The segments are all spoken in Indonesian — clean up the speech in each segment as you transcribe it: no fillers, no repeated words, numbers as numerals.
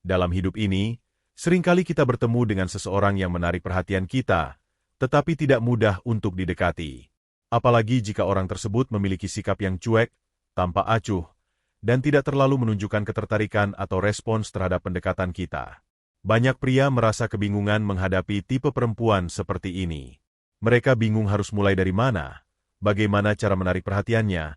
Dalam hidup ini, seringkali kita bertemu dengan seseorang yang menarik perhatian kita, tetapi tidak mudah untuk didekati. Apalagi jika orang tersebut memiliki sikap yang cuek, tanpa acuh, dan tidak terlalu menunjukkan ketertarikan atau respons terhadap pendekatan kita. Banyak pria merasa kebingungan menghadapi tipe perempuan seperti ini. Mereka bingung harus mulai dari mana, bagaimana cara menarik perhatiannya,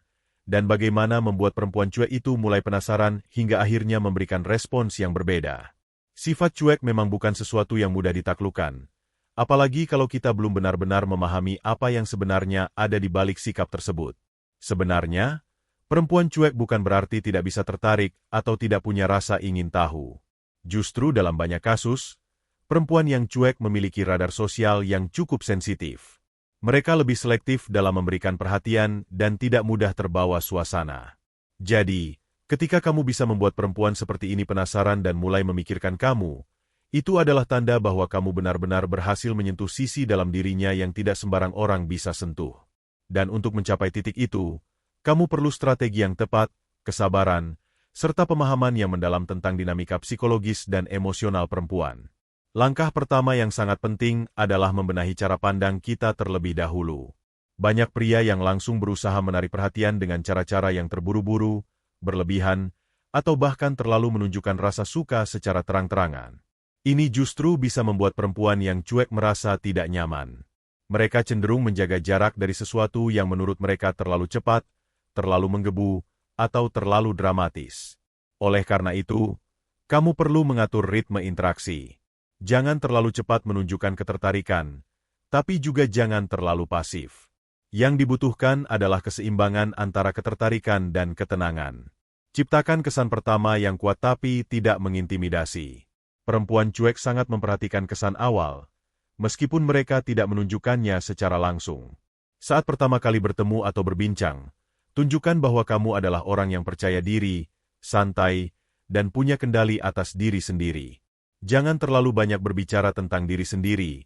dan bagaimana membuat perempuan cuek itu mulai penasaran hingga akhirnya memberikan respons yang berbeda. Sifat cuek memang bukan sesuatu yang mudah ditaklukkan, apalagi kalau kita belum benar-benar memahami apa yang sebenarnya ada di balik sikap tersebut. Sebenarnya, perempuan cuek bukan berarti tidak bisa tertarik atau tidak punya rasa ingin tahu. Justru dalam banyak kasus, perempuan yang cuek memiliki radar sosial yang cukup sensitif. Mereka lebih selektif dalam memberikan perhatian dan tidak mudah terbawa suasana. Jadi, ketika kamu bisa membuat perempuan seperti ini penasaran dan mulai memikirkan kamu, itu adalah tanda bahwa kamu benar-benar berhasil menyentuh sisi dalam dirinya yang tidak sembarang orang bisa sentuh. Dan untuk mencapai titik itu, kamu perlu strategi yang tepat, kesabaran, serta pemahaman yang mendalam tentang dinamika psikologis dan emosional perempuan. Langkah pertama yang sangat penting adalah membenahi cara pandang kita terlebih dahulu. Banyak pria yang langsung berusaha menarik perhatian dengan cara-cara yang terburu-buru, berlebihan, atau bahkan terlalu menunjukkan rasa suka secara terang-terangan. Ini justru bisa membuat perempuan yang cuek merasa tidak nyaman. Mereka cenderung menjaga jarak dari sesuatu yang menurut mereka terlalu cepat, terlalu menggebu, atau terlalu dramatis. Oleh karena itu, kamu perlu mengatur ritme interaksi. Jangan terlalu cepat menunjukkan ketertarikan, tapi juga jangan terlalu pasif. Yang dibutuhkan adalah keseimbangan antara ketertarikan dan ketenangan. Ciptakan kesan pertama yang kuat tapi tidak mengintimidasi. Perempuan cuek sangat memperhatikan kesan awal, meskipun mereka tidak menunjukkannya secara langsung. Saat pertama kali bertemu atau berbincang, tunjukkan bahwa kamu adalah orang yang percaya diri, santai, dan punya kendali atas diri sendiri. Jangan terlalu banyak berbicara tentang diri sendiri,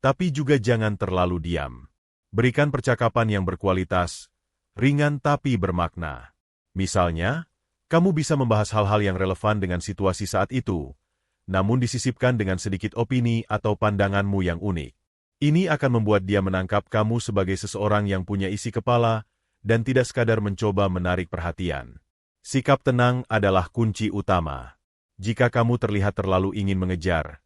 tapi juga jangan terlalu diam. Berikan percakapan yang berkualitas, ringan tapi bermakna. Misalnya, kamu bisa membahas hal-hal yang relevan dengan situasi saat itu, namun disisipkan dengan sedikit opini atau pandanganmu yang unik. Ini akan membuat dia menangkap kamu sebagai seseorang yang punya isi kepala dan tidak sekadar mencoba menarik perhatian. Sikap tenang adalah kunci utama. Jika kamu terlihat terlalu ingin mengejar,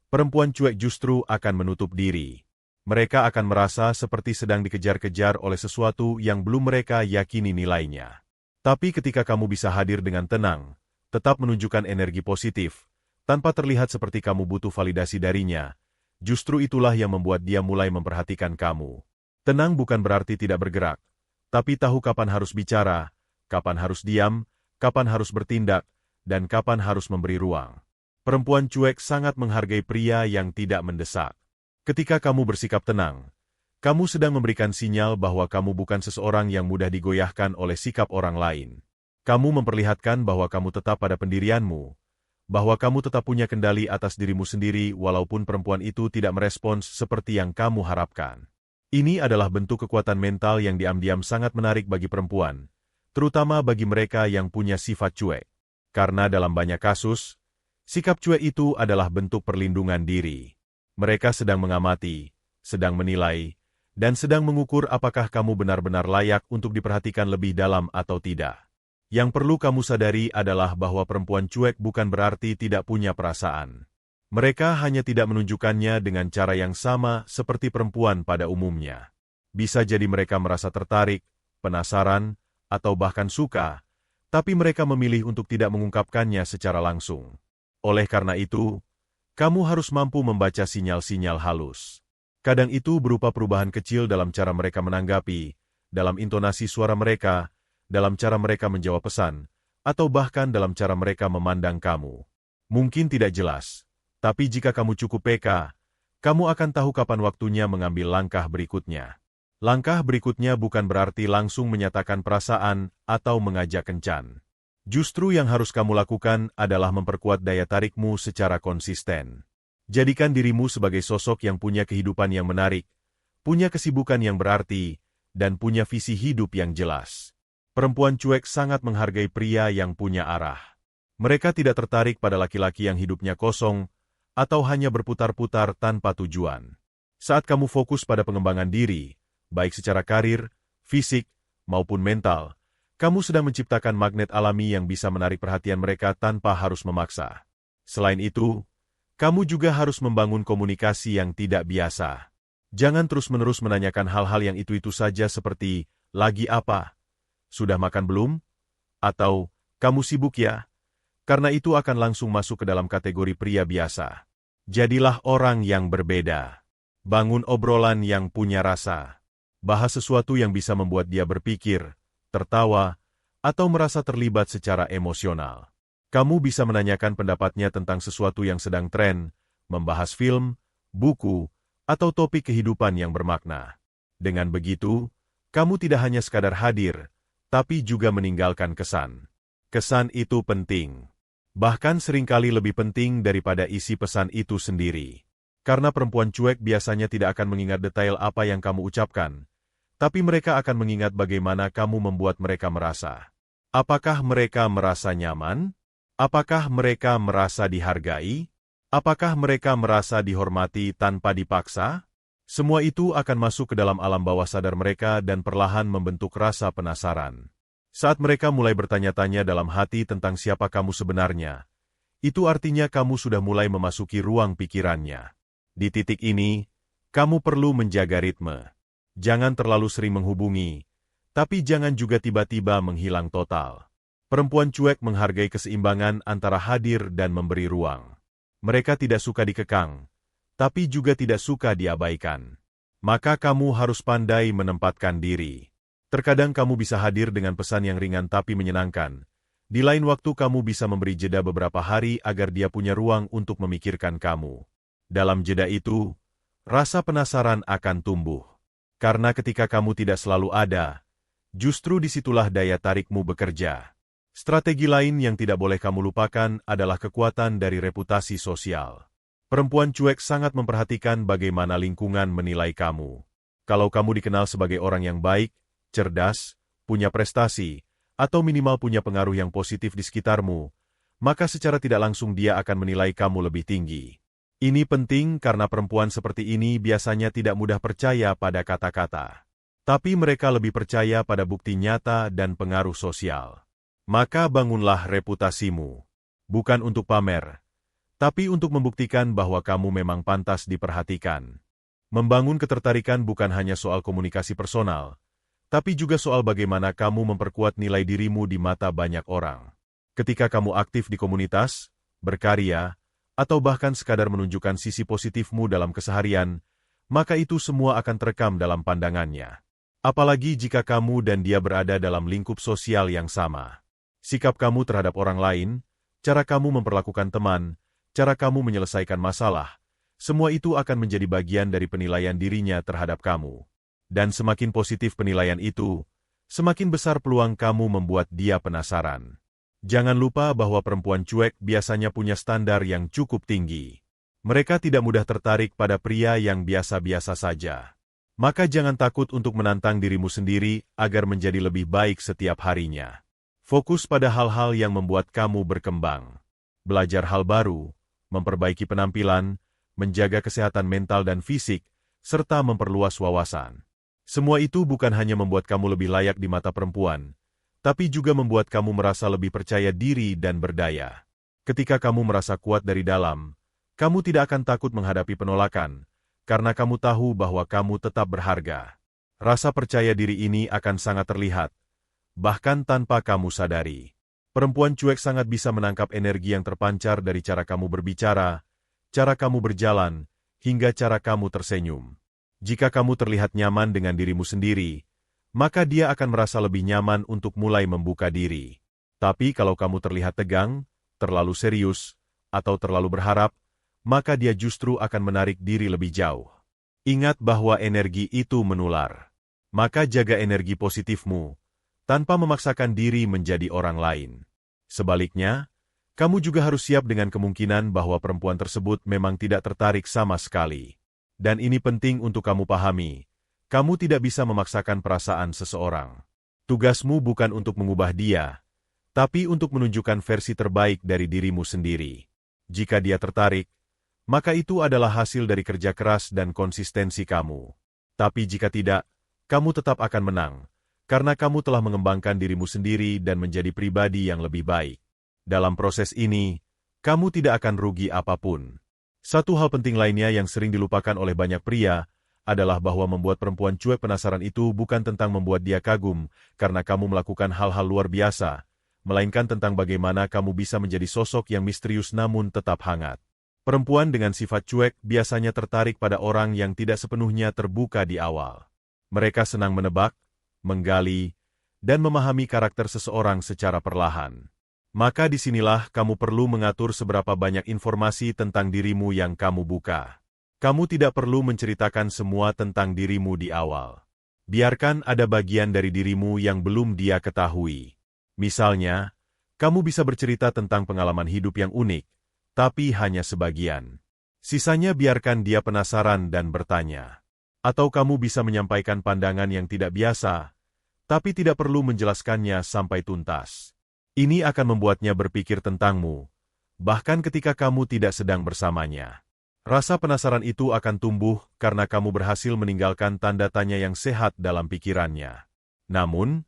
perempuan cuek justru akan menutup diri. Mereka akan merasa seperti sedang dikejar-kejar oleh sesuatu yang belum mereka yakini nilainya. Tapi ketika kamu bisa hadir dengan tenang, tetap menunjukkan energi positif, tanpa terlihat seperti kamu butuh validasi darinya, justru itulah yang membuat dia mulai memperhatikan kamu. Tenang bukan berarti tidak bergerak, tapi tahu kapan harus bicara, kapan harus diam, kapan harus bertindak, dan kapan harus memberi ruang. Perempuan cuek sangat menghargai pria yang tidak mendesak. Ketika kamu bersikap tenang, kamu sedang memberikan sinyal bahwa kamu bukan seseorang yang mudah digoyahkan oleh sikap orang lain. Kamu memperlihatkan bahwa kamu tetap pada pendirianmu, bahwa kamu tetap punya kendali atas dirimu sendiri walaupun perempuan itu tidak merespons seperti yang kamu harapkan. Ini adalah bentuk kekuatan mental yang diam-diam sangat menarik bagi perempuan, terutama bagi mereka yang punya sifat cuek. Karena dalam banyak kasus, sikap cuek itu adalah bentuk perlindungan diri. Mereka sedang mengamati, sedang menilai, dan sedang mengukur apakah kamu benar-benar layak untuk diperhatikan lebih dalam atau tidak. Yang perlu kamu sadari adalah bahwa perempuan cuek bukan berarti tidak punya perasaan. Mereka hanya tidak menunjukkannya dengan cara yang sama seperti perempuan pada umumnya. Bisa jadi mereka merasa tertarik, penasaran, atau bahkan suka, tapi mereka memilih untuk tidak mengungkapkannya secara langsung. Oleh karena itu, kamu harus mampu membaca sinyal-sinyal halus. Kadang itu berupa perubahan kecil dalam cara mereka menanggapi, dalam intonasi suara mereka, dalam cara mereka menjawab pesan, atau bahkan dalam cara mereka memandang kamu. Mungkin tidak jelas, tapi jika kamu cukup peka, kamu akan tahu kapan waktunya mengambil langkah berikutnya. Langkah berikutnya bukan berarti langsung menyatakan perasaan atau mengajak kencan. Justru yang harus kamu lakukan adalah memperkuat daya tarikmu secara konsisten. Jadikan dirimu sebagai sosok yang punya kehidupan yang menarik, punya kesibukan yang berarti, dan punya visi hidup yang jelas. Perempuan cuek sangat menghargai pria yang punya arah. Mereka tidak tertarik pada laki-laki yang hidupnya kosong atau hanya berputar-putar tanpa tujuan. Saat kamu fokus pada pengembangan diri, baik secara karir, fisik, maupun mental, kamu sedang menciptakan magnet alami yang bisa menarik perhatian mereka tanpa harus memaksa. Selain itu, kamu juga harus membangun komunikasi yang tidak biasa. Jangan terus-menerus menanyakan hal-hal yang itu-itu saja seperti, "Lagi apa? Sudah makan belum?" Atau, "Kamu sibuk ya?" Karena itu akan langsung masuk ke dalam kategori pria biasa. Jadilah orang yang berbeda. Bangun obrolan yang punya rasa. Bahas sesuatu yang bisa membuat dia berpikir, tertawa, atau merasa terlibat secara emosional. Kamu bisa menanyakan pendapatnya tentang sesuatu yang sedang tren, membahas film, buku, atau topik kehidupan yang bermakna. Dengan begitu, kamu tidak hanya sekadar hadir, tapi juga meninggalkan kesan. Kesan itu penting. Bahkan seringkali lebih penting daripada isi pesan itu sendiri. Karena perempuan cuek biasanya tidak akan mengingat detail apa yang kamu ucapkan, tapi mereka akan mengingat bagaimana kamu membuat mereka merasa. Apakah mereka merasa nyaman? Apakah mereka merasa dihargai? Apakah mereka merasa dihormati tanpa dipaksa? Semua itu akan masuk ke dalam alam bawah sadar mereka dan perlahan membentuk rasa penasaran. Saat mereka mulai bertanya-tanya dalam hati tentang siapa kamu sebenarnya, itu artinya kamu sudah mulai memasuki ruang pikirannya. Di titik ini, kamu perlu menjaga ritme. Jangan terlalu sering menghubungi, tapi jangan juga tiba-tiba menghilang total. Perempuan cuek menghargai keseimbangan antara hadir dan memberi ruang. Mereka tidak suka dikekang, tapi juga tidak suka diabaikan. Maka kamu harus pandai menempatkan diri. Terkadang kamu bisa hadir dengan pesan yang ringan tapi menyenangkan. Di lain waktu kamu bisa memberi jeda beberapa hari agar dia punya ruang untuk memikirkan kamu. Dalam jeda itu, rasa penasaran akan tumbuh. Karena ketika kamu tidak selalu ada, justru disitulah daya tarikmu bekerja. Strategi lain yang tidak boleh kamu lupakan adalah kekuatan dari reputasi sosial. Perempuan cuek sangat memperhatikan bagaimana lingkungan menilai kamu. Kalau kamu dikenal sebagai orang yang baik, cerdas, punya prestasi, atau minimal punya pengaruh yang positif di sekitarmu, maka secara tidak langsung dia akan menilai kamu lebih tinggi. Ini penting karena perempuan seperti ini biasanya tidak mudah percaya pada kata-kata. Tapi mereka lebih percaya pada bukti nyata dan pengaruh sosial. Maka bangunlah reputasimu. Bukan untuk pamer, tapi untuk membuktikan bahwa kamu memang pantas diperhatikan. Membangun ketertarikan bukan hanya soal komunikasi personal, tapi juga soal bagaimana kamu memperkuat nilai dirimu di mata banyak orang. Ketika kamu aktif di komunitas, berkarya, atau bahkan sekadar menunjukkan sisi positifmu dalam keseharian, maka itu semua akan terekam dalam pandangannya. Apalagi jika kamu dan dia berada dalam lingkup sosial yang sama. Sikap kamu terhadap orang lain, cara kamu memperlakukan teman, cara kamu menyelesaikan masalah, semua itu akan menjadi bagian dari penilaian dirinya terhadap kamu. Dan semakin positif penilaian itu, semakin besar peluang kamu membuat dia penasaran. Jangan lupa bahwa perempuan cuek biasanya punya standar yang cukup tinggi. Mereka tidak mudah tertarik pada pria yang biasa-biasa saja. Maka jangan takut untuk menantang dirimu sendiri agar menjadi lebih baik setiap harinya. Fokus pada hal-hal yang membuat kamu berkembang. Belajar hal baru, memperbaiki penampilan, menjaga kesehatan mental dan fisik, serta memperluas wawasan. Semua itu bukan hanya membuat kamu lebih layak di mata perempuan, tapi juga membuat kamu merasa lebih percaya diri dan berdaya. Ketika kamu merasa kuat dari dalam, kamu tidak akan takut menghadapi penolakan, karena kamu tahu bahwa kamu tetap berharga. Rasa percaya diri ini akan sangat terlihat, bahkan tanpa kamu sadari. Perempuan cuek sangat bisa menangkap energi yang terpancar dari cara kamu berbicara, cara kamu berjalan, hingga cara kamu tersenyum. Jika kamu terlihat nyaman dengan dirimu sendiri, maka dia akan merasa lebih nyaman untuk mulai membuka diri. Tapi kalau kamu terlihat tegang, terlalu serius, atau terlalu berharap, maka dia justru akan menarik diri lebih jauh. Ingat bahwa energi itu menular. Maka jaga energi positifmu, tanpa memaksakan diri menjadi orang lain. Sebaliknya, kamu juga harus siap dengan kemungkinan bahwa perempuan tersebut memang tidak tertarik sama sekali. Dan ini penting untuk kamu pahami, kamu tidak bisa memaksakan perasaan seseorang. Tugasmu bukan untuk mengubah dia, tapi untuk menunjukkan versi terbaik dari dirimu sendiri. Jika dia tertarik, maka itu adalah hasil dari kerja keras dan konsistensi kamu. Tapi jika tidak, kamu tetap akan menang, karena kamu telah mengembangkan dirimu sendiri dan menjadi pribadi yang lebih baik. Dalam proses ini, kamu tidak akan rugi apapun. Satu hal penting lainnya yang sering dilupakan oleh banyak pria adalah bahwa membuat perempuan cuek penasaran itu bukan tentang membuat dia kagum karena kamu melakukan hal-hal luar biasa, melainkan tentang bagaimana kamu bisa menjadi sosok yang misterius namun tetap hangat. Perempuan dengan sifat cuek biasanya tertarik pada orang yang tidak sepenuhnya terbuka di awal. Mereka senang menebak, menggali, dan memahami karakter seseorang secara perlahan. Maka disinilah kamu perlu mengatur seberapa banyak informasi tentang dirimu yang kamu buka. Kamu tidak perlu menceritakan semua tentang dirimu di awal. Biarkan ada bagian dari dirimu yang belum dia ketahui. Misalnya, kamu bisa bercerita tentang pengalaman hidup yang unik, tapi hanya sebagian. Sisanya biarkan dia penasaran dan bertanya. Atau kamu bisa menyampaikan pandangan yang tidak biasa, tapi tidak perlu menjelaskannya sampai tuntas. Ini akan membuatnya berpikir tentangmu, bahkan ketika kamu tidak sedang bersamanya. Rasa penasaran itu akan tumbuh karena kamu berhasil meninggalkan tanda tanya yang sehat dalam pikirannya. Namun,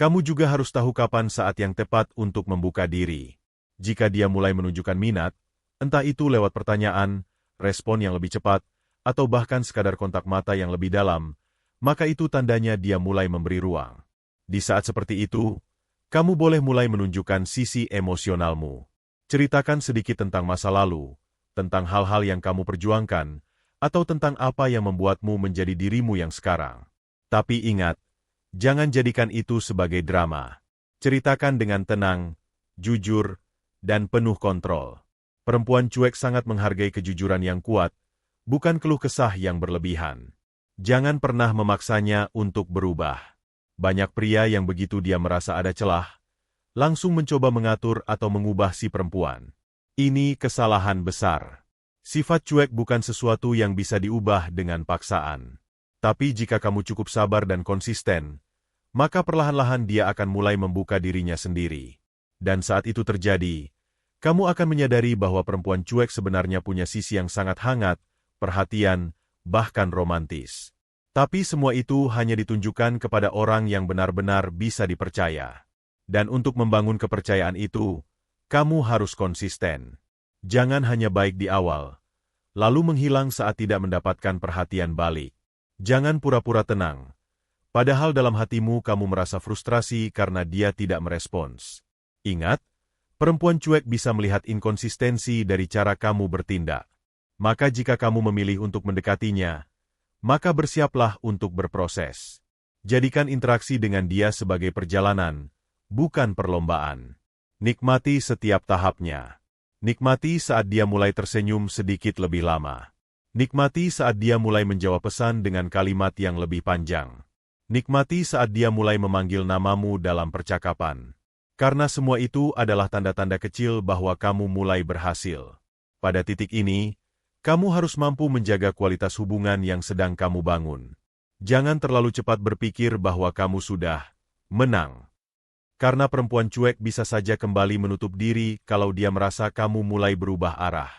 kamu juga harus tahu kapan saat yang tepat untuk membuka diri. Jika dia mulai menunjukkan minat, entah itu lewat pertanyaan, respon yang lebih cepat, atau bahkan sekadar kontak mata yang lebih dalam, maka itu tandanya dia mulai memberi ruang. Di saat seperti itu, kamu boleh mulai menunjukkan sisi emosionalmu. Ceritakan sedikit tentang masa lalu, tentang hal-hal yang kamu perjuangkan, atau tentang apa yang membuatmu menjadi dirimu yang sekarang. Tapi ingat, jangan jadikan itu sebagai drama. Ceritakan dengan tenang, jujur, dan penuh kontrol. Perempuan cuek sangat menghargai kejujuran yang kuat, bukan keluh kesah yang berlebihan. Jangan pernah memaksanya untuk berubah. Banyak pria yang begitu dia merasa ada celah, langsung mencoba mengatur atau mengubah si perempuan. Ini kesalahan besar. Sifat cuek bukan sesuatu yang bisa diubah dengan paksaan. Tapi jika kamu cukup sabar dan konsisten, maka perlahan-lahan dia akan mulai membuka dirinya sendiri. Dan saat itu terjadi, kamu akan menyadari bahwa perempuan cuek sebenarnya punya sisi yang sangat hangat, perhatian, bahkan romantis. Tapi semua itu hanya ditunjukkan kepada orang yang benar-benar bisa dipercaya. Dan untuk membangun kepercayaan itu, kamu harus konsisten. Jangan hanya baik di awal, lalu menghilang saat tidak mendapatkan perhatian balik. Jangan pura-pura tenang, padahal dalam hatimu kamu merasa frustrasi karena dia tidak merespons. Ingat, perempuan cuek bisa melihat inkonsistensi dari cara kamu bertindak. Maka jika kamu memilih untuk mendekatinya, maka bersiaplah untuk berproses. Jadikan interaksi dengan dia sebagai perjalanan, bukan perlombaan. Nikmati setiap tahapnya. Nikmati saat dia mulai tersenyum sedikit lebih lama. Nikmati saat dia mulai menjawab pesan dengan kalimat yang lebih panjang. Nikmati saat dia mulai memanggil namamu dalam percakapan. Karena semua itu adalah tanda-tanda kecil bahwa kamu mulai berhasil. Pada titik ini, kamu harus mampu menjaga kualitas hubungan yang sedang kamu bangun. Jangan terlalu cepat berpikir bahwa kamu sudah menang. Karena perempuan cuek bisa saja kembali menutup diri kalau dia merasa kamu mulai berubah arah.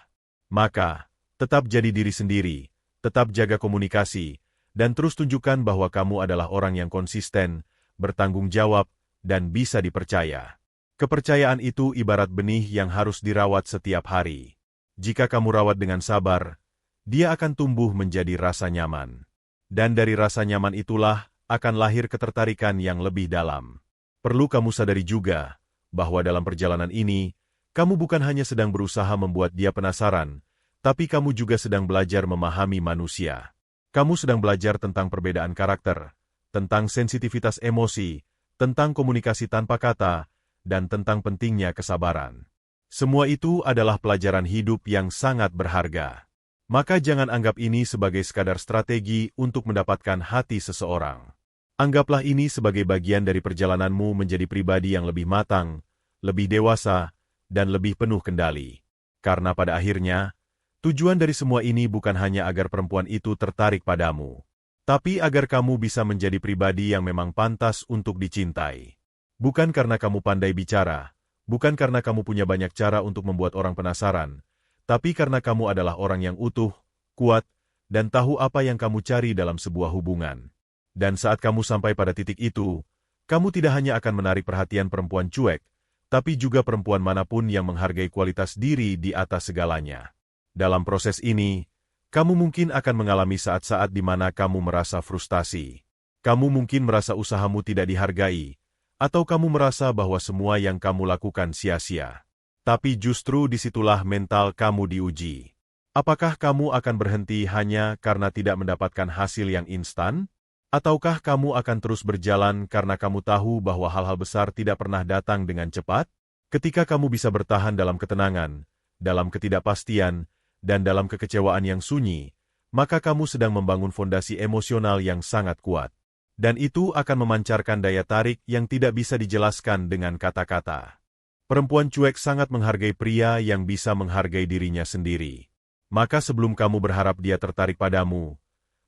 Maka, tetap jadi diri sendiri, tetap jaga komunikasi, dan terus tunjukkan bahwa kamu adalah orang yang konsisten, bertanggung jawab, dan bisa dipercaya. Kepercayaan itu ibarat benih yang harus dirawat setiap hari. Jika kamu rawat dengan sabar, dia akan tumbuh menjadi rasa nyaman. Dan dari rasa nyaman itulah akan lahir ketertarikan yang lebih dalam. Perlu kamu sadari juga, bahwa dalam perjalanan ini, kamu bukan hanya sedang berusaha membuat dia penasaran, tapi kamu juga sedang belajar memahami manusia. Kamu sedang belajar tentang perbedaan karakter, tentang sensitivitas emosi, tentang komunikasi tanpa kata, dan tentang pentingnya kesabaran. Semua itu adalah pelajaran hidup yang sangat berharga. Maka jangan anggap ini sebagai sekadar strategi untuk mendapatkan hati seseorang. Anggaplah ini sebagai bagian dari perjalananmu menjadi pribadi yang lebih matang, lebih dewasa, dan lebih penuh kendali. Karena pada akhirnya, tujuan dari semua ini bukan hanya agar perempuan itu tertarik padamu, tapi agar kamu bisa menjadi pribadi yang memang pantas untuk dicintai. Bukan karena kamu pandai bicara, bukan karena kamu punya banyak cara untuk membuat orang penasaran, tapi karena kamu adalah orang yang utuh, kuat, dan tahu apa yang kamu cari dalam sebuah hubungan. Dan saat kamu sampai pada titik itu, kamu tidak hanya akan menarik perhatian perempuan cuek, tapi juga perempuan manapun yang menghargai kualitas diri di atas segalanya. Dalam proses ini, kamu mungkin akan mengalami saat-saat di mana kamu merasa frustasi. Kamu mungkin merasa usahamu tidak dihargai, atau kamu merasa bahwa semua yang kamu lakukan sia-sia. Tapi justru disitulah mental kamu diuji. Apakah kamu akan berhenti hanya karena tidak mendapatkan hasil yang instan? Ataukah kamu akan terus berjalan karena kamu tahu bahwa hal-hal besar tidak pernah datang dengan cepat? Ketika kamu bisa bertahan dalam ketenangan, dalam ketidakpastian, dan dalam kekecewaan yang sunyi, maka kamu sedang membangun fondasi emosional yang sangat kuat. Dan itu akan memancarkan daya tarik yang tidak bisa dijelaskan dengan kata-kata. Perempuan cuek sangat menghargai pria yang bisa menghargai dirinya sendiri. Maka sebelum kamu berharap dia tertarik padamu,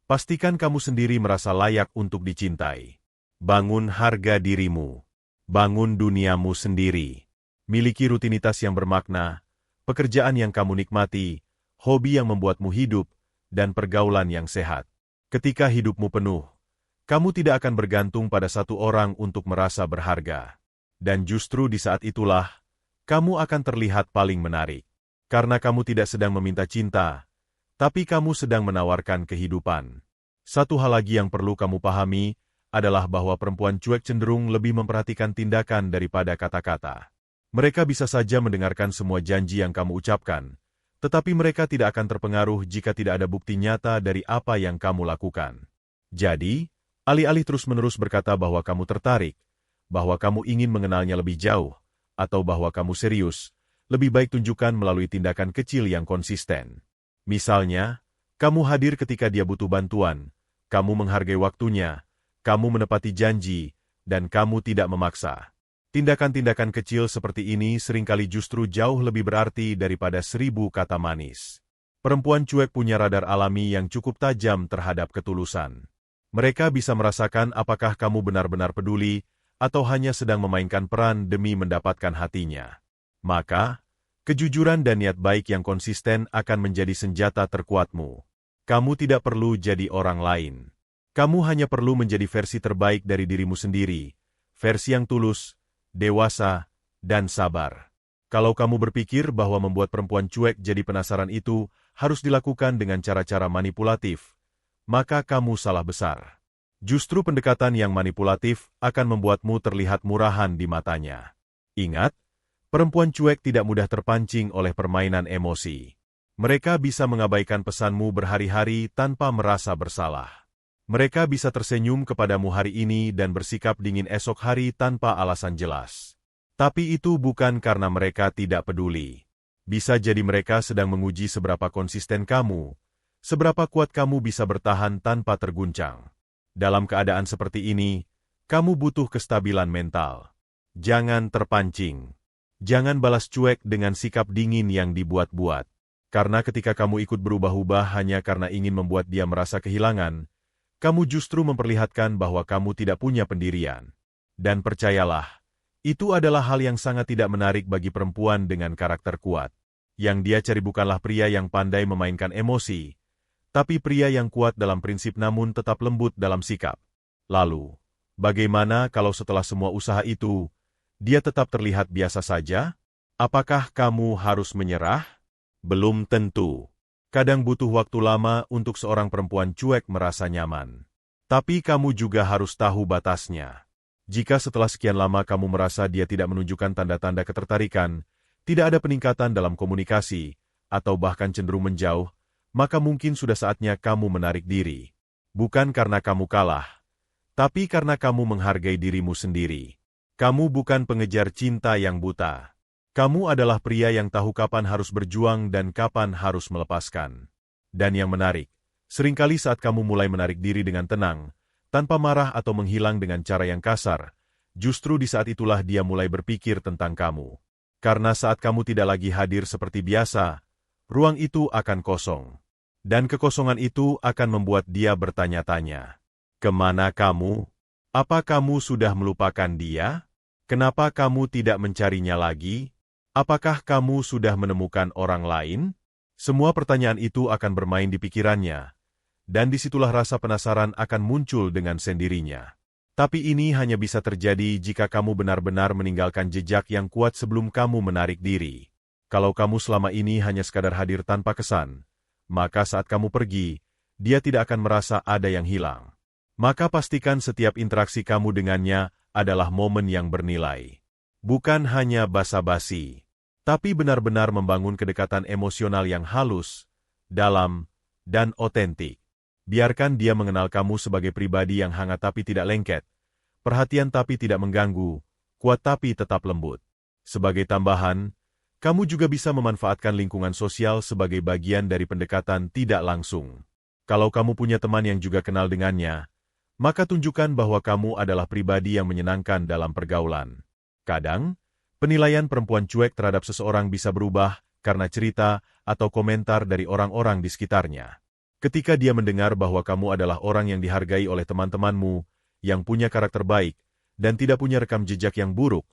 pastikan kamu sendiri merasa layak untuk dicintai. Bangun harga dirimu. Bangun duniamu sendiri. Miliki rutinitas yang bermakna, pekerjaan yang kamu nikmati, hobi yang membuatmu hidup, dan pergaulan yang sehat. Ketika hidupmu penuh, kamu tidak akan bergantung pada satu orang untuk merasa berharga. Dan justru di saat itulah, kamu akan terlihat paling menarik. Karena kamu tidak sedang meminta cinta, tapi kamu sedang menawarkan kehidupan. Satu hal lagi yang perlu kamu pahami adalah bahwa perempuan cuek cenderung lebih memperhatikan tindakan daripada kata-kata. Mereka bisa saja mendengarkan semua janji yang kamu ucapkan, tetapi mereka tidak akan terpengaruh jika tidak ada bukti nyata dari apa yang kamu lakukan. Jadi, alih-alih terus-menerus berkata bahwa kamu tertarik, bahwa kamu ingin mengenalnya lebih jauh, atau bahwa kamu serius, lebih baik tunjukkan melalui tindakan kecil yang konsisten. Misalnya, kamu hadir ketika dia butuh bantuan, kamu menghargai waktunya, kamu menepati janji, dan kamu tidak memaksa. Tindakan-tindakan kecil seperti ini seringkali justru jauh lebih berarti daripada 1000 kata manis. Perempuan cuek punya radar alami yang cukup tajam terhadap ketulusan. Mereka bisa merasakan apakah kamu benar-benar peduli atau hanya sedang memainkan peran demi mendapatkan hatinya. Maka, kejujuran dan niat baik yang konsisten akan menjadi senjata terkuatmu. Kamu tidak perlu jadi orang lain. Kamu hanya perlu menjadi versi terbaik dari dirimu sendiri, versi yang tulus, dewasa, dan sabar. Kalau kamu berpikir bahwa membuat perempuan cuek jadi penasaran itu harus dilakukan dengan cara-cara manipulatif, maka kamu salah besar. Justru pendekatan yang manipulatif akan membuatmu terlihat murahan di matanya. Ingat, perempuan cuek tidak mudah terpancing oleh permainan emosi. Mereka bisa mengabaikan pesanmu berhari-hari tanpa merasa bersalah. Mereka bisa tersenyum kepadamu hari ini dan bersikap dingin esok hari tanpa alasan jelas. Tapi itu bukan karena mereka tidak peduli. Bisa jadi mereka sedang menguji seberapa konsisten kamu, seberapa kuat kamu bisa bertahan tanpa terguncang. Dalam keadaan seperti ini, kamu butuh kestabilan mental. Jangan terpancing. Jangan balas cuek dengan sikap dingin yang dibuat-buat. Karena ketika kamu ikut berubah-ubah hanya karena ingin membuat dia merasa kehilangan, kamu justru memperlihatkan bahwa kamu tidak punya pendirian. Dan percayalah, itu adalah hal yang sangat tidak menarik bagi perempuan dengan karakter kuat. Yang dia cari bukanlah pria yang pandai memainkan emosi, tapi pria yang kuat dalam prinsip namun tetap lembut dalam sikap. Lalu, bagaimana kalau setelah semua usaha itu, dia tetap terlihat biasa saja? Apakah kamu harus menyerah? Belum tentu. Kadang butuh waktu lama untuk seorang perempuan cuek merasa nyaman. Tapi kamu juga harus tahu batasnya. Jika setelah sekian lama kamu merasa dia tidak menunjukkan tanda-tanda ketertarikan, tidak ada peningkatan dalam komunikasi, atau bahkan cenderung menjauh, maka mungkin sudah saatnya kamu menarik diri. Bukan karena kamu kalah, tapi karena kamu menghargai dirimu sendiri. Kamu bukan pengejar cinta yang buta. Kamu adalah pria yang tahu kapan harus berjuang dan kapan harus melepaskan. Dan yang menarik, seringkali saat kamu mulai menarik diri dengan tenang, tanpa marah atau menghilang dengan cara yang kasar, justru di saat itulah dia mulai berpikir tentang kamu. Karena saat kamu tidak lagi hadir seperti biasa, ruang itu akan kosong. Dan kekosongan itu akan membuat dia bertanya-tanya. Kemana kamu? Apa kamu sudah melupakan dia? Kenapa kamu tidak mencarinya lagi? Apakah kamu sudah menemukan orang lain? Semua pertanyaan itu akan bermain di pikirannya, dan disitulah rasa penasaran akan muncul dengan sendirinya. Tapi ini hanya bisa terjadi jika kamu benar-benar meninggalkan jejak yang kuat sebelum kamu menarik diri. Kalau kamu selama ini hanya sekadar hadir tanpa kesan, maka saat kamu pergi, dia tidak akan merasa ada yang hilang. Maka pastikan setiap interaksi kamu dengannya adalah momen yang bernilai. Bukan hanya basa-basi, tapi benar-benar membangun kedekatan emosional yang halus, dalam, dan otentik. Biarkan dia mengenal kamu sebagai pribadi yang hangat tapi tidak lengket, perhatian tapi tidak mengganggu, kuat tapi tetap lembut. Sebagai tambahan, kamu juga bisa memanfaatkan lingkungan sosial sebagai bagian dari pendekatan tidak langsung. Kalau kamu punya teman yang juga kenal dengannya, maka tunjukkan bahwa kamu adalah pribadi yang menyenangkan dalam pergaulan. Kadang, penilaian perempuan cuek terhadap seseorang bisa berubah karena cerita atau komentar dari orang-orang di sekitarnya. Ketika dia mendengar bahwa kamu adalah orang yang dihargai oleh teman-temanmu, yang punya karakter baik, dan tidak punya rekam jejak yang buruk,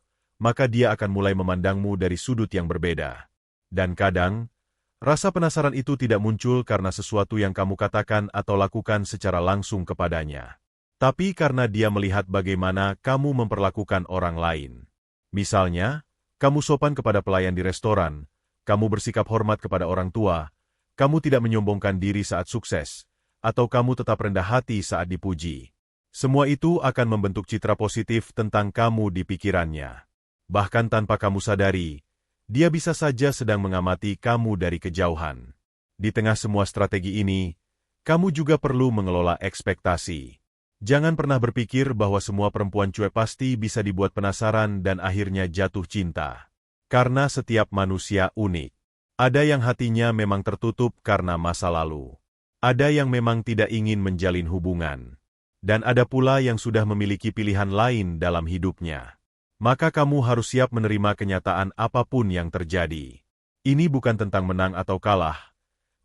maka dia akan mulai memandangmu dari sudut yang berbeda. Dan kadang, rasa penasaran itu tidak muncul karena sesuatu yang kamu katakan atau lakukan secara langsung kepadanya, tapi karena dia melihat bagaimana kamu memperlakukan orang lain. Misalnya, kamu sopan kepada pelayan di restoran, kamu bersikap hormat kepada orang tua, kamu tidak menyombongkan diri saat sukses, atau kamu tetap rendah hati saat dipuji. Semua itu akan membentuk citra positif tentang kamu di pikirannya. Bahkan tanpa kamu sadari, dia bisa saja sedang mengamati kamu dari kejauhan. Di tengah semua strategi ini, kamu juga perlu mengelola ekspektasi. Jangan pernah berpikir bahwa semua perempuan cuek pasti bisa dibuat penasaran dan akhirnya jatuh cinta. Karena setiap manusia unik. Ada yang hatinya memang tertutup karena masa lalu. Ada yang memang tidak ingin menjalin hubungan. Dan ada pula yang sudah memiliki pilihan lain dalam hidupnya. Maka kamu harus siap menerima kenyataan apapun yang terjadi. Ini bukan tentang menang atau kalah,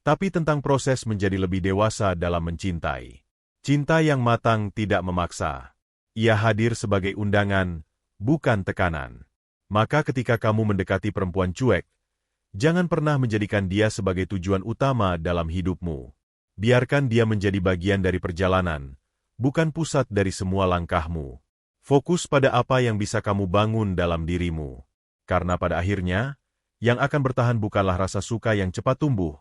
tapi tentang proses menjadi lebih dewasa dalam mencintai. Cinta yang matang tidak memaksa. Ia hadir sebagai undangan, bukan tekanan. Maka ketika kamu mendekati perempuan cuek, jangan pernah menjadikan dia sebagai tujuan utama dalam hidupmu. Biarkan dia menjadi bagian dari perjalanan, bukan pusat dari semua langkahmu. Fokus pada apa yang bisa kamu bangun dalam dirimu. Karena pada akhirnya, yang akan bertahan bukanlah rasa suka yang cepat tumbuh,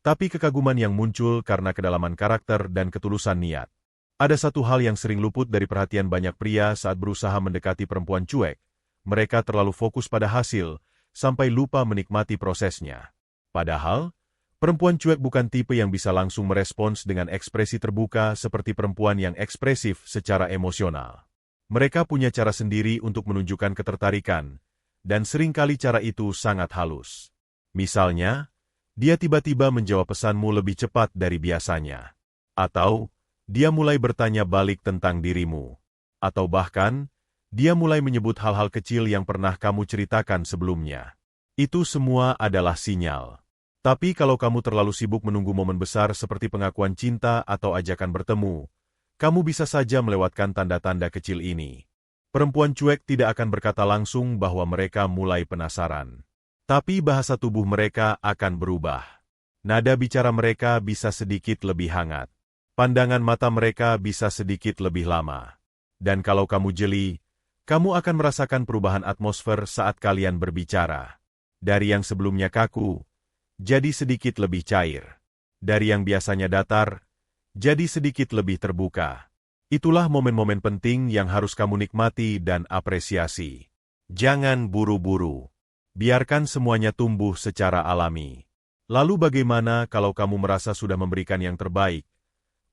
tapi kekaguman yang muncul karena kedalaman karakter dan ketulusan niat. Ada satu hal yang sering luput dari perhatian banyak pria saat berusaha mendekati perempuan cuek. Mereka terlalu fokus pada hasil, sampai lupa menikmati prosesnya. Padahal, perempuan cuek bukan tipe yang bisa langsung merespons dengan ekspresi terbuka seperti perempuan yang ekspresif secara emosional. Mereka punya cara sendiri untuk menunjukkan ketertarikan, dan seringkali cara itu sangat halus. Misalnya, dia tiba-tiba menjawab pesanmu lebih cepat dari biasanya. Atau, dia mulai bertanya balik tentang dirimu. Atau bahkan, dia mulai menyebut hal-hal kecil yang pernah kamu ceritakan sebelumnya. Itu semua adalah sinyal. Tapi kalau kamu terlalu sibuk menunggu momen besar seperti pengakuan cinta atau ajakan bertemu, kamu bisa saja melewatkan tanda-tanda kecil ini. Perempuan cuek tidak akan berkata langsung bahwa mereka mulai penasaran. Tapi bahasa tubuh mereka akan berubah. Nada bicara mereka bisa sedikit lebih hangat. Pandangan mata mereka bisa sedikit lebih lama. Dan kalau kamu jeli, kamu akan merasakan perubahan atmosfer saat kalian berbicara. Dari yang sebelumnya kaku, jadi sedikit lebih cair. Dari yang biasanya datar, jadi sedikit lebih terbuka. Itulah momen-momen penting yang harus kamu nikmati dan apresiasi. Jangan buru-buru. Biarkan semuanya tumbuh secara alami. Lalu bagaimana kalau kamu merasa sudah memberikan yang terbaik,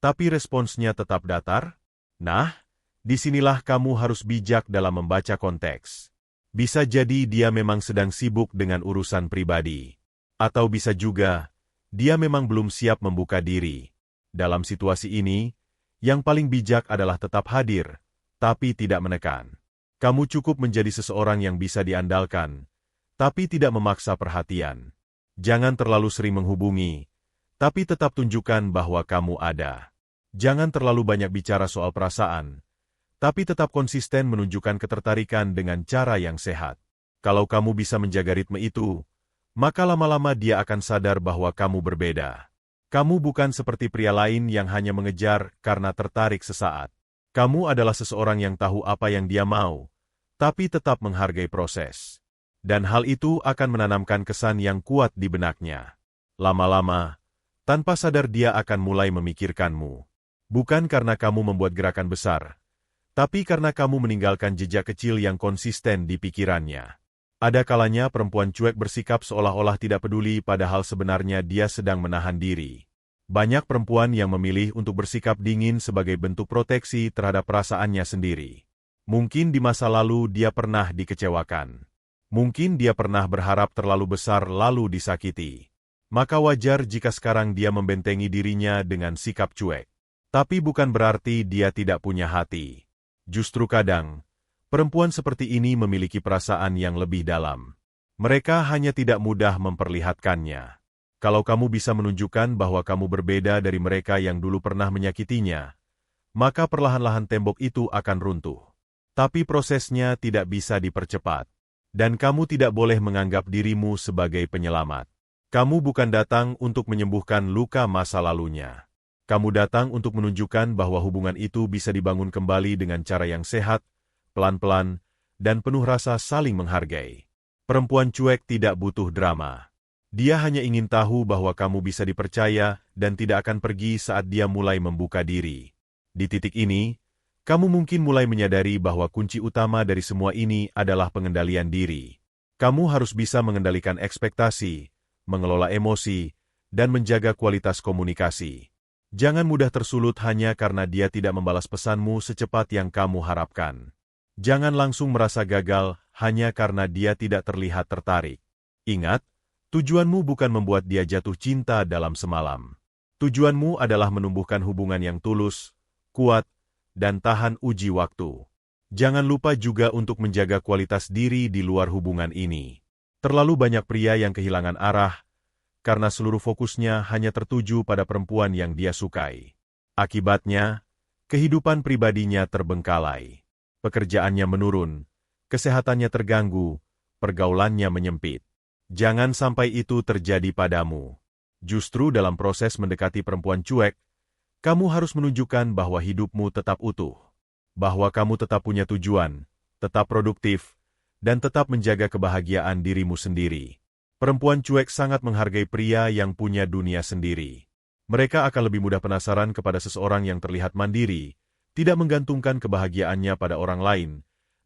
tapi responsnya tetap datar? Nah, disinilah kamu harus bijak dalam membaca konteks. Bisa jadi dia memang sedang sibuk dengan urusan pribadi. Atau bisa juga, dia memang belum siap membuka diri. Dalam situasi ini, yang paling bijak adalah tetap hadir, tapi tidak menekan. Kamu cukup menjadi seseorang yang bisa diandalkan, tapi tidak memaksa perhatian. Jangan terlalu sering menghubungi, tapi tetap tunjukkan bahwa kamu ada. Jangan terlalu banyak bicara soal perasaan, tapi tetap konsisten menunjukkan ketertarikan dengan cara yang sehat. Kalau kamu bisa menjaga ritme itu, maka lama-lama dia akan sadar bahwa kamu berbeda. Kamu bukan seperti pria lain yang hanya mengejar karena tertarik sesaat. Kamu adalah seseorang yang tahu apa yang dia mau, tapi tetap menghargai proses. Dan hal itu akan menanamkan kesan yang kuat di benaknya. Lama-lama, tanpa sadar dia akan mulai memikirkanmu. Bukan karena kamu membuat gerakan besar, tapi karena kamu meninggalkan jejak kecil yang konsisten di pikirannya. Ada kalanya perempuan cuek bersikap seolah-olah tidak peduli padahal sebenarnya dia sedang menahan diri. Banyak perempuan yang memilih untuk bersikap dingin sebagai bentuk proteksi terhadap perasaannya sendiri. Mungkin di masa lalu dia pernah dikecewakan. Mungkin dia pernah berharap terlalu besar lalu disakiti. Maka wajar jika sekarang dia membentengi dirinya dengan sikap cuek. Tapi bukan berarti dia tidak punya hati. Justru kadang, perempuan seperti ini memiliki perasaan yang lebih dalam. Mereka hanya tidak mudah memperlihatkannya. Kalau kamu bisa menunjukkan bahwa kamu berbeda dari mereka yang dulu pernah menyakitinya, maka perlahan-lahan tembok itu akan runtuh. Tapi prosesnya tidak bisa dipercepat. Dan kamu tidak boleh menganggap dirimu sebagai penyelamat. Kamu bukan datang untuk menyembuhkan luka masa lalunya. Kamu datang untuk menunjukkan bahwa hubungan itu bisa dibangun kembali dengan cara yang sehat, pelan-pelan, dan penuh rasa saling menghargai. Perempuan cuek tidak butuh drama. Dia hanya ingin tahu bahwa kamu bisa dipercaya dan tidak akan pergi saat dia mulai membuka diri. Di titik ini, kamu mungkin mulai menyadari bahwa kunci utama dari semua ini adalah pengendalian diri. Kamu harus bisa mengendalikan ekspektasi, mengelola emosi, dan menjaga kualitas komunikasi. Jangan mudah tersulut hanya karena dia tidak membalas pesanmu secepat yang kamu harapkan. Jangan langsung merasa gagal hanya karena dia tidak terlihat tertarik. Ingat, tujuanmu bukan membuat dia jatuh cinta dalam semalam. Tujuanmu adalah menumbuhkan hubungan yang tulus, kuat, dan tahan uji waktu. Jangan lupa juga untuk menjaga kualitas diri di luar hubungan ini. Terlalu banyak pria yang kehilangan arah, karena seluruh fokusnya hanya tertuju pada perempuan yang dia sukai. Akibatnya, kehidupan pribadinya terbengkalai. Pekerjaannya menurun, kesehatannya terganggu, pergaulannya menyempit. Jangan sampai itu terjadi padamu. Justru dalam proses mendekati perempuan cuek, kamu harus menunjukkan bahwa hidupmu tetap utuh, bahwa kamu tetap punya tujuan, tetap produktif, dan tetap menjaga kebahagiaan dirimu sendiri. Perempuan cuek sangat menghargai pria yang punya dunia sendiri. Mereka akan lebih mudah penasaran kepada seseorang yang terlihat mandiri, tidak menggantungkan kebahagiaannya pada orang lain,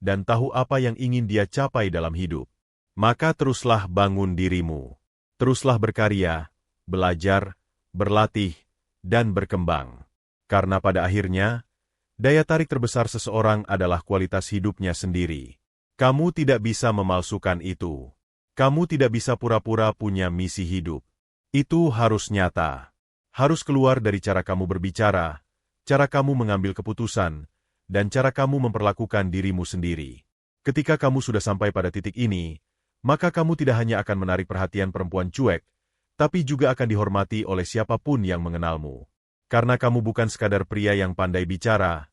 dan tahu apa yang ingin dia capai dalam hidup. Maka teruslah bangun dirimu. Teruslah berkarya, belajar, berlatih, dan berkembang. Karena pada akhirnya, daya tarik terbesar seseorang adalah kualitas hidupnya sendiri. Kamu tidak bisa memalsukan itu. Kamu tidak bisa pura-pura punya misi hidup. Itu harus nyata. Harus keluar dari cara kamu berbicara, cara kamu mengambil keputusan, dan cara kamu memperlakukan dirimu sendiri. Ketika kamu sudah sampai pada titik ini, maka kamu tidak hanya akan menarik perhatian perempuan cuek, tapi juga akan dihormati oleh siapapun yang mengenalmu. Karena kamu bukan sekadar pria yang pandai bicara,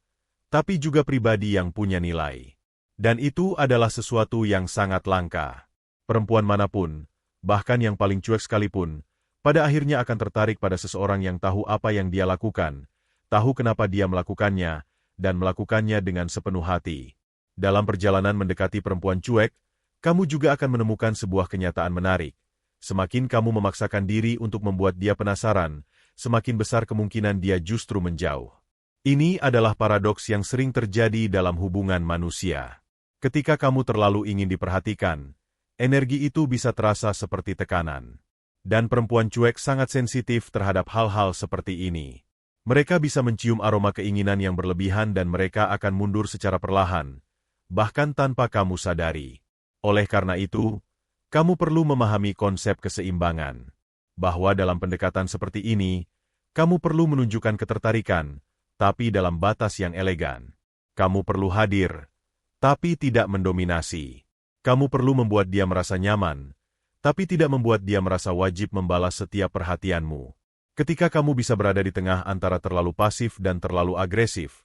tapi juga pribadi yang punya nilai. Dan itu adalah sesuatu yang sangat langka. Perempuan manapun, bahkan yang paling cuek sekalipun, pada akhirnya akan tertarik pada seseorang yang tahu apa yang dia lakukan, tahu kenapa dia melakukannya, dan melakukannya dengan sepenuh hati. Dalam perjalanan mendekati perempuan cuek, kamu juga akan menemukan sebuah kenyataan menarik. Semakin kamu memaksakan diri untuk membuat dia penasaran, semakin besar kemungkinan dia justru menjauh. Ini adalah paradoks yang sering terjadi dalam hubungan manusia. Ketika kamu terlalu ingin diperhatikan, energi itu bisa terasa seperti tekanan. Dan perempuan cuek sangat sensitif terhadap hal-hal seperti ini. Mereka bisa mencium aroma keinginan yang berlebihan dan mereka akan mundur secara perlahan, bahkan tanpa kamu sadari. Oleh karena itu, kamu perlu memahami konsep keseimbangan. Bahwa dalam pendekatan seperti ini, kamu perlu menunjukkan ketertarikan, tapi dalam batas yang elegan. Kamu perlu hadir, tapi tidak mendominasi. Kamu perlu membuat dia merasa nyaman, tapi tidak membuat dia merasa wajib membalas setiap perhatianmu. Ketika kamu bisa berada di tengah antara terlalu pasif dan terlalu agresif,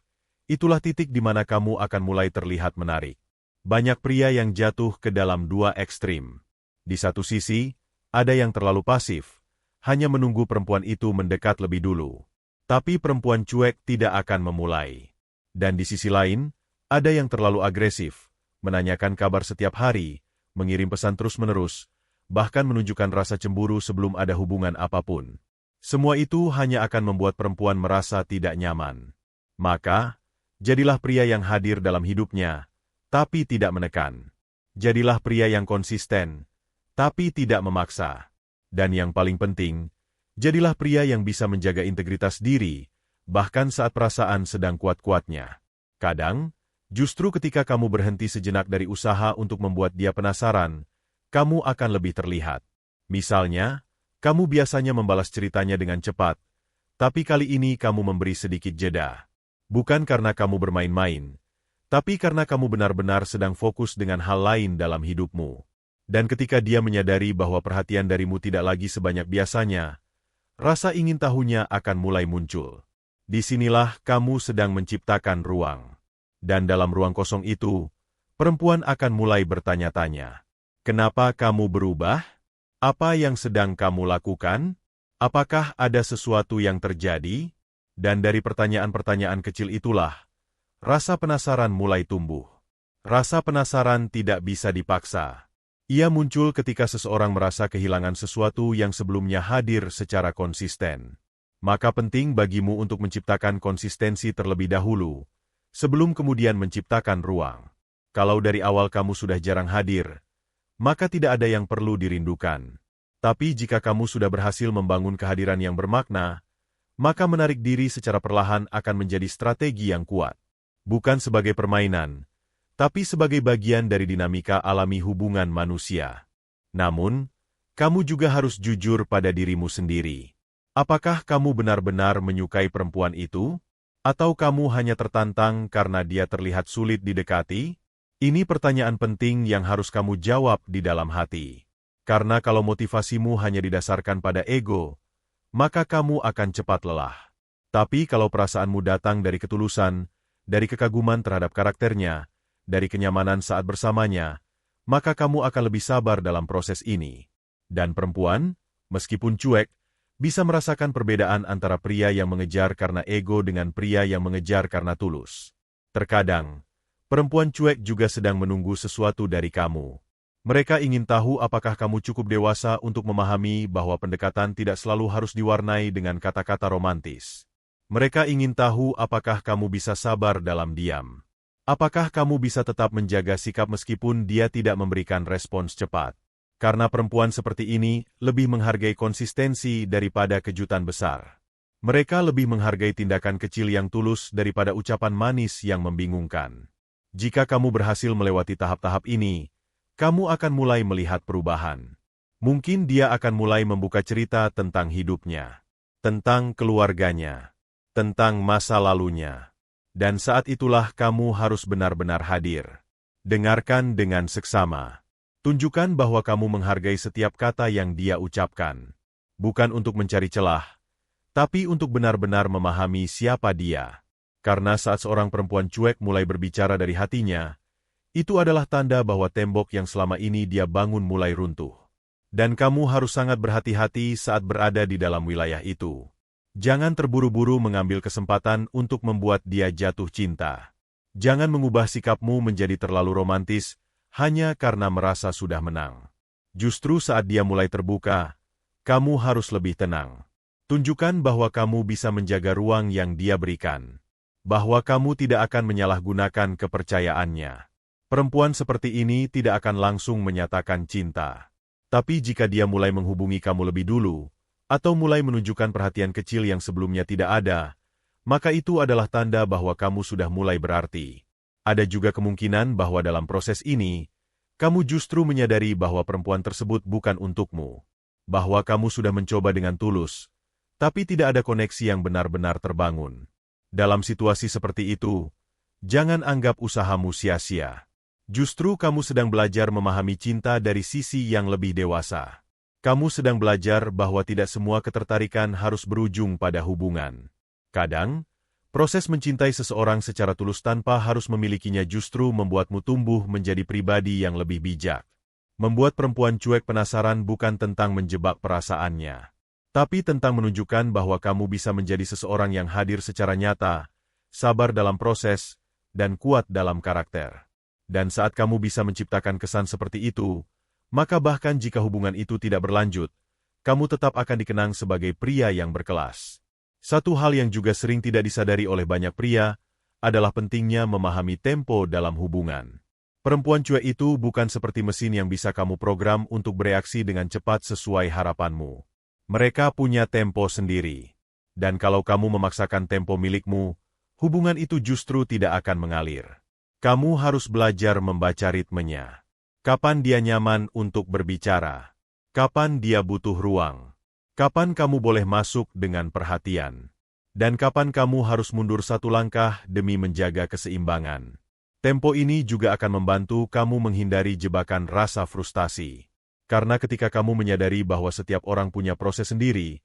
itulah titik di mana kamu akan mulai terlihat menarik. Banyak pria yang jatuh ke dalam dua ekstrim. Di satu sisi, ada yang terlalu pasif, hanya menunggu perempuan itu mendekat lebih dulu. Tapi perempuan cuek tidak akan memulai. Dan di sisi lain, ada yang terlalu agresif, menanyakan kabar setiap hari, mengirim pesan terus-menerus, bahkan menunjukkan rasa cemburu sebelum ada hubungan apapun. Semua itu hanya akan membuat perempuan merasa tidak nyaman. Maka, jadilah pria yang hadir dalam hidupnya, tapi tidak menekan. Jadilah pria yang konsisten, tapi tidak memaksa. Dan yang paling penting, jadilah pria yang bisa menjaga integritas diri, bahkan saat perasaan sedang kuat-kuatnya. Kadang, justru ketika kamu berhenti sejenak dari usaha untuk membuat dia penasaran, kamu akan lebih terlihat. Misalnya, kamu biasanya membalas ceritanya dengan cepat, tapi kali ini kamu memberi sedikit jeda. Bukan karena kamu bermain-main, tapi karena kamu benar-benar sedang fokus dengan hal lain dalam hidupmu. Dan ketika dia menyadari bahwa perhatian darimu tidak lagi sebanyak biasanya, rasa ingin tahunya akan mulai muncul. Disinilah kamu sedang menciptakan ruang. Dan dalam ruang kosong itu, perempuan akan mulai bertanya-tanya. Kenapa kamu berubah? Apa yang sedang kamu lakukan? Apakah ada sesuatu yang terjadi? Dan dari pertanyaan-pertanyaan kecil itulah, rasa penasaran mulai tumbuh. Rasa penasaran tidak bisa dipaksa. Ia muncul ketika seseorang merasa kehilangan sesuatu yang sebelumnya hadir secara konsisten. Maka penting bagimu untuk menciptakan konsistensi terlebih dahulu, sebelum kemudian menciptakan ruang. Kalau dari awal kamu sudah jarang hadir, maka tidak ada yang perlu dirindukan. Tapi jika kamu sudah berhasil membangun kehadiran yang bermakna, maka menarik diri secara perlahan akan menjadi strategi yang kuat. Bukan sebagai permainan, tapi sebagai bagian dari dinamika alami hubungan manusia. Namun, kamu juga harus jujur pada dirimu sendiri. Apakah kamu benar-benar menyukai perempuan itu? Atau kamu hanya tertantang karena dia terlihat sulit didekati? Ini pertanyaan penting yang harus kamu jawab di dalam hati. Karena kalau motivasimu hanya didasarkan pada ego, maka kamu akan cepat lelah. Tapi kalau perasaanmu datang dari ketulusan, dari kekaguman terhadap karakternya, dari kenyamanan saat bersamanya, maka kamu akan lebih sabar dalam proses ini. Dan perempuan, meskipun cuek, bisa merasakan perbedaan antara pria yang mengejar karena ego dengan pria yang mengejar karena tulus. Terkadang, perempuan cuek juga sedang menunggu sesuatu dari kamu. Mereka ingin tahu apakah kamu cukup dewasa untuk memahami bahwa pendekatan tidak selalu harus diwarnai dengan kata-kata romantis. Mereka ingin tahu apakah kamu bisa sabar dalam diam. Apakah kamu bisa tetap menjaga sikap meskipun dia tidak memberikan respons cepat. Karena perempuan seperti ini lebih menghargai konsistensi daripada kejutan besar. Mereka lebih menghargai tindakan kecil yang tulus daripada ucapan manis yang membingungkan. Jika kamu berhasil melewati tahap-tahap ini, kamu akan mulai melihat perubahan. Mungkin dia akan mulai membuka cerita tentang hidupnya, tentang keluarganya, tentang masa lalunya. Dan saat itulah kamu harus benar-benar hadir. Dengarkan dengan seksama. Tunjukkan bahwa kamu menghargai setiap kata yang dia ucapkan. Bukan untuk mencari celah, tapi untuk benar-benar memahami siapa dia. Karena saat seorang perempuan cuek mulai berbicara dari hatinya, itu adalah tanda bahwa tembok yang selama ini dia bangun mulai runtuh. Dan kamu harus sangat berhati-hati saat berada di dalam wilayah itu. Jangan terburu-buru mengambil kesempatan untuk membuat dia jatuh cinta. Jangan mengubah sikapmu menjadi terlalu romantis hanya karena merasa sudah menang. Justru saat dia mulai terbuka, kamu harus lebih tenang. Tunjukkan bahwa kamu bisa menjaga ruang yang dia berikan. Bahwa kamu tidak akan menyalahgunakan kepercayaannya. Perempuan seperti ini tidak akan langsung menyatakan cinta. Tapi jika dia mulai menghubungi kamu lebih dulu, atau mulai menunjukkan perhatian kecil yang sebelumnya tidak ada, maka itu adalah tanda bahwa kamu sudah mulai berarti. Ada juga kemungkinan bahwa dalam proses ini, kamu justru menyadari bahwa perempuan tersebut bukan untukmu. Bahwa kamu sudah mencoba dengan tulus, tapi tidak ada koneksi yang benar-benar terbangun. Dalam situasi seperti itu, jangan anggap usahamu sia-sia. Justru kamu sedang belajar memahami cinta dari sisi yang lebih dewasa. Kamu sedang belajar bahwa tidak semua ketertarikan harus berujung pada hubungan. Kadang, Proses mencintai seseorang secara tulus tanpa harus memilikinya justru membuatmu tumbuh menjadi pribadi yang lebih bijak. Membuat perempuan cuek penasaran bukan tentang menjebak perasaannya, tapi tentang menunjukkan bahwa kamu bisa menjadi seseorang yang hadir secara nyata, sabar dalam proses, dan kuat dalam karakter. Dan saat kamu bisa menciptakan kesan seperti itu, maka bahkan jika hubungan itu tidak berlanjut, kamu tetap akan dikenang sebagai pria yang berkelas. Satu hal yang juga sering tidak disadari oleh banyak pria, adalah pentingnya memahami tempo dalam hubungan. Perempuan cuek itu bukan seperti mesin yang bisa kamu program untuk bereaksi dengan cepat sesuai harapanmu. Mereka punya tempo sendiri. Dan kalau kamu memaksakan tempo milikmu, hubungan itu justru tidak akan mengalir. Kamu harus belajar membaca ritmenya. Kapan dia nyaman untuk berbicara? Kapan dia butuh ruang? Kapan kamu boleh masuk dengan perhatian? Dan kapan kamu harus mundur satu langkah demi menjaga keseimbangan? Tempo ini juga akan membantu kamu menghindari jebakan rasa frustasi. Karena ketika kamu menyadari bahwa setiap orang punya proses sendiri,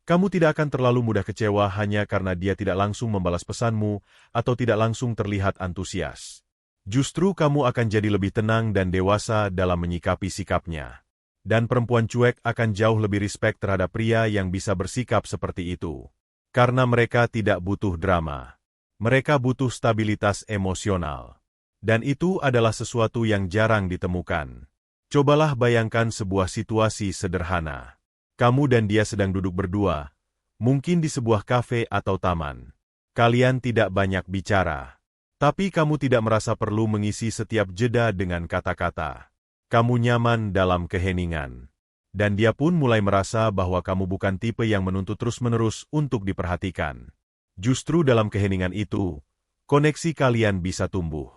kamu tidak akan terlalu mudah kecewa hanya karena dia tidak langsung membalas pesanmu atau tidak langsung terlihat antusias. Justru kamu akan jadi lebih tenang dan dewasa dalam menyikapi sikapnya. Dan perempuan cuek akan jauh lebih respek terhadap pria yang bisa bersikap seperti itu. Karena mereka tidak butuh drama. Mereka butuh stabilitas emosional. Dan itu adalah sesuatu yang jarang ditemukan. Cobalah bayangkan sebuah situasi sederhana. Kamu dan dia sedang duduk berdua, mungkin di sebuah kafe atau taman. Kalian tidak banyak bicara. Tapi kamu tidak merasa perlu mengisi setiap jeda dengan kata-kata. Kamu nyaman dalam keheningan. Dan dia pun mulai merasa bahwa kamu bukan tipe yang menuntut terus-menerus untuk diperhatikan. Justru dalam keheningan itu, koneksi kalian bisa tumbuh.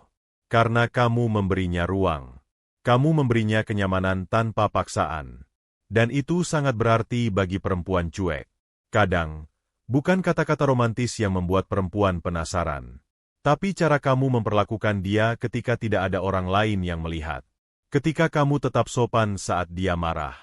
Karena kamu memberinya ruang. Kamu memberinya kenyamanan tanpa paksaan. Dan itu sangat berarti bagi perempuan cuek. Kadang, bukan kata-kata romantis yang membuat perempuan penasaran. Tapi cara kamu memperlakukan dia ketika tidak ada orang lain yang melihat. Ketika kamu tetap sopan saat dia marah.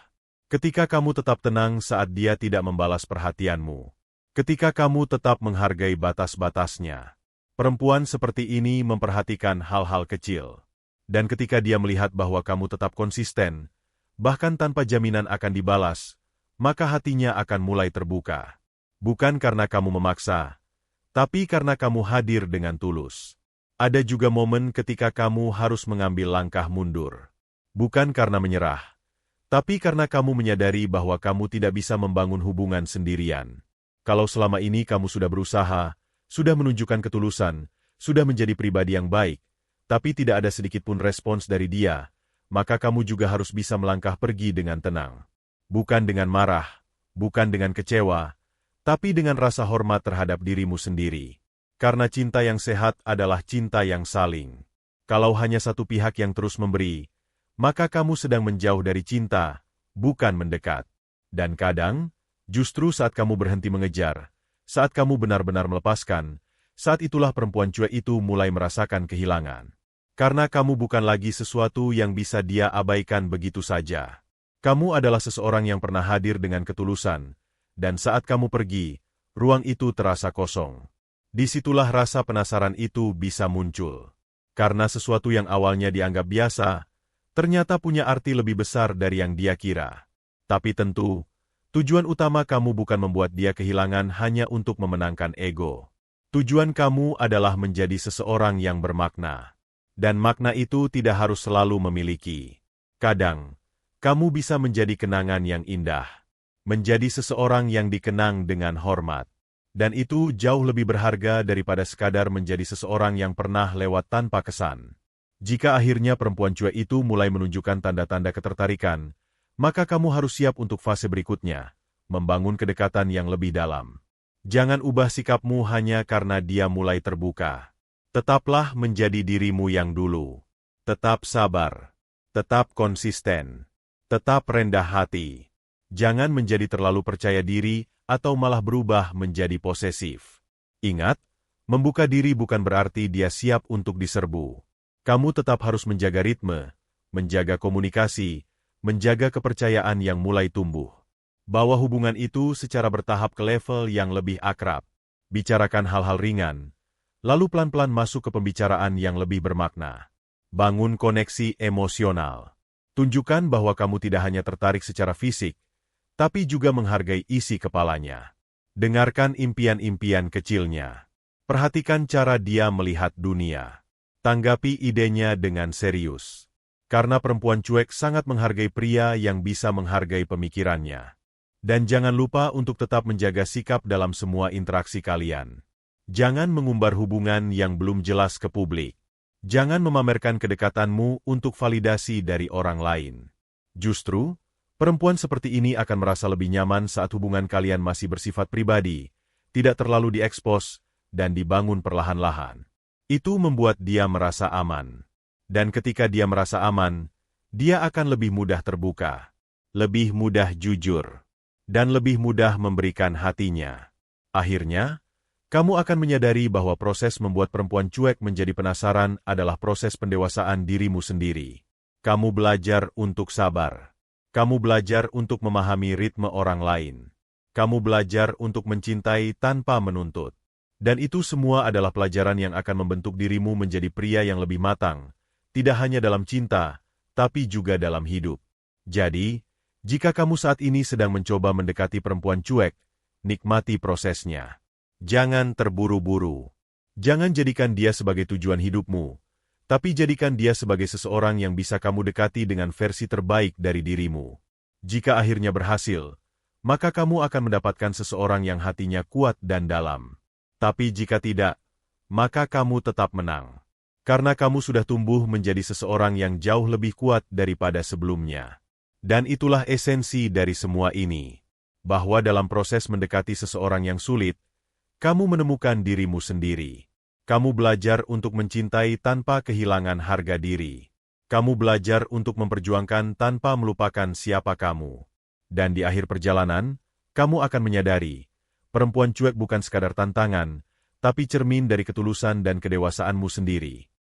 Ketika kamu tetap tenang saat dia tidak membalas perhatianmu. Ketika kamu tetap menghargai batas-batasnya. Perempuan seperti ini memperhatikan hal-hal kecil. Dan ketika dia melihat bahwa kamu tetap konsisten, bahkan tanpa jaminan akan dibalas, maka hatinya akan mulai terbuka. Bukan karena kamu memaksa, tapi karena kamu hadir dengan tulus. Ada juga momen ketika kamu harus mengambil langkah mundur. Bukan karena menyerah, tapi karena kamu menyadari bahwa kamu tidak bisa membangun hubungan sendirian. Kalau selama ini kamu sudah berusaha, sudah menunjukkan ketulusan, sudah menjadi pribadi yang baik, tapi tidak ada sedikitpun respons dari dia, maka kamu juga harus bisa melangkah pergi dengan tenang. Bukan dengan marah, bukan dengan kecewa, tapi dengan rasa hormat terhadap dirimu sendiri. Karena cinta yang sehat adalah cinta yang saling. Kalau hanya satu pihak yang terus memberi, maka kamu sedang menjauh dari cinta, bukan mendekat. Dan kadang, justru saat kamu berhenti mengejar, saat kamu benar-benar melepaskan, saat itulah perempuan cuek itu mulai merasakan kehilangan. Karena kamu bukan lagi sesuatu yang bisa dia abaikan begitu saja. Kamu adalah seseorang yang pernah hadir dengan ketulusan, dan saat kamu pergi, ruang itu terasa kosong. Disitulah rasa penasaran itu bisa muncul. Karena sesuatu yang awalnya dianggap biasa, ternyata punya arti lebih besar dari yang dia kira. Tapi tentu, tujuan utama kamu bukan membuat dia kehilangan hanya untuk memenangkan ego. Tujuan kamu adalah menjadi seseorang yang bermakna. Dan makna itu tidak harus selalu memiliki. Kadang, kamu bisa menjadi kenangan yang indah. Menjadi seseorang yang dikenang dengan hormat. Dan itu jauh lebih berharga daripada sekadar menjadi seseorang yang pernah lewat tanpa kesan. Jika akhirnya perempuan cuek itu mulai menunjukkan tanda-tanda ketertarikan, maka kamu harus siap untuk fase berikutnya, membangun kedekatan yang lebih dalam. Jangan ubah sikapmu hanya karena dia mulai terbuka. Tetaplah menjadi dirimu yang dulu. Tetap sabar. Tetap konsisten. Tetap rendah hati. Jangan menjadi terlalu percaya diri atau malah berubah menjadi posesif. Ingat, membuka diri bukan berarti dia siap untuk diserbu. Kamu tetap harus menjaga ritme, menjaga komunikasi, menjaga kepercayaan yang mulai tumbuh. Bawa hubungan itu secara bertahap ke level yang lebih akrab. Bicarakan hal-hal ringan, lalu pelan-pelan masuk ke pembicaraan yang lebih bermakna. Bangun koneksi emosional. Tunjukkan bahwa kamu tidak hanya tertarik secara fisik, tapi juga menghargai isi kepalanya. Dengarkan impian-impian kecilnya. Perhatikan cara dia melihat dunia. Tanggapi idenya dengan serius. Karena perempuan cuek sangat menghargai pria yang bisa menghargai pemikirannya. Dan jangan lupa untuk tetap menjaga sikap dalam semua interaksi kalian. Jangan mengumbar hubungan yang belum jelas ke publik. Jangan memamerkan kedekatanmu untuk validasi dari orang lain. Justru, perempuan seperti ini akan merasa lebih nyaman saat hubungan kalian masih bersifat pribadi, tidak terlalu diekspos, dan dibangun perlahan-lahan. Itu membuat dia merasa aman. Dan ketika dia merasa aman, dia akan lebih mudah terbuka, lebih mudah jujur, dan lebih mudah memberikan hatinya. Akhirnya, kamu akan menyadari bahwa proses membuat perempuan cuek menjadi penasaran adalah proses pendewasaan dirimu sendiri. Kamu belajar untuk sabar. Kamu belajar untuk memahami ritme orang lain. Kamu belajar untuk mencintai tanpa menuntut. Dan itu semua adalah pelajaran yang akan membentuk dirimu menjadi pria yang lebih matang, tidak hanya dalam cinta, tapi juga dalam hidup. Jadi, jika kamu saat ini sedang mencoba mendekati perempuan cuek, nikmati prosesnya. Jangan terburu-buru. Jangan jadikan dia sebagai tujuan hidupmu, tapi jadikan dia sebagai seseorang yang bisa kamu dekati dengan versi terbaik dari dirimu. Jika akhirnya berhasil, maka kamu akan mendapatkan seseorang yang hatinya kuat dan dalam. Tapi jika tidak, maka kamu tetap menang. Karena kamu sudah tumbuh menjadi seseorang yang jauh lebih kuat daripada sebelumnya. Dan itulah esensi dari semua ini. Bahwa dalam proses mendekati seseorang yang sulit, kamu menemukan dirimu sendiri. Kamu belajar untuk mencintai tanpa kehilangan harga diri. Kamu belajar untuk memperjuangkan tanpa melupakan siapa kamu. Dan di akhir perjalanan, kamu akan menyadari, perempuan cuek bukan sekadar tantangan, tapi cermin dari ketulusan dan kedewasaanmu sendiri.